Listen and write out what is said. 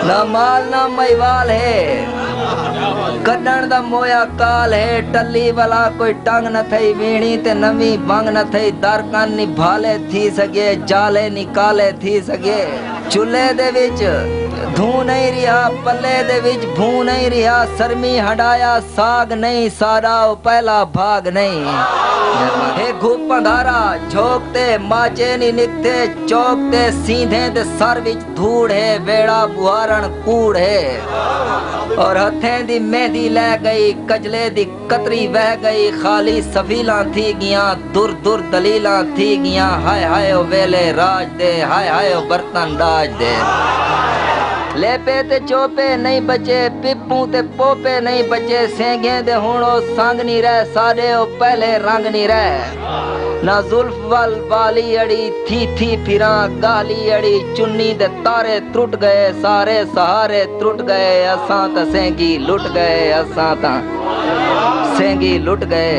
ना माल ना महिवाल है, कड्डण दा मोया काल है। टल्ली वाला कोई टंग न थई, वीणी ते नवी बंग न थई। दरकन निभाले थी सके, जाले निकाले थी सके। चूल्हे दे विच धू नहीं रिहा, पल्ले दे विच भू नहीं रिहा। सरमी हटाया साग नहीं, सारा पहला भाग नहीं। हे घूप पंधारा झोंकते माचे नी निकते, चौकते सीधे ते सर विच धूड़ है। बेड़ा बुहारण कूड़ है और हथें दी मेहंदी लै गई, कजले दी कतरी बह गई। खाली सफीला थी गियां, दूर दूर दलीला थी गियां। हाय हाय ओ वेले राज दे, हाय हाय ओ बर्तन दाज दे। लेपे ते चोपे नहीं बचे, पिप्पू ते पोपे नहीं बचे। सेंगे दे हुणो संग नहीं रह, सारे ओ पहले रंग नहीं रह। ना जुल्फ वल बाली अड़ी थी फिरा गाली अड़ी। चुन्नी दे तारे त्रुट गए, सारे सहारे त्रुट गए। असां ता सेंगी लुट गए, असां ता सेंगी लुट गए।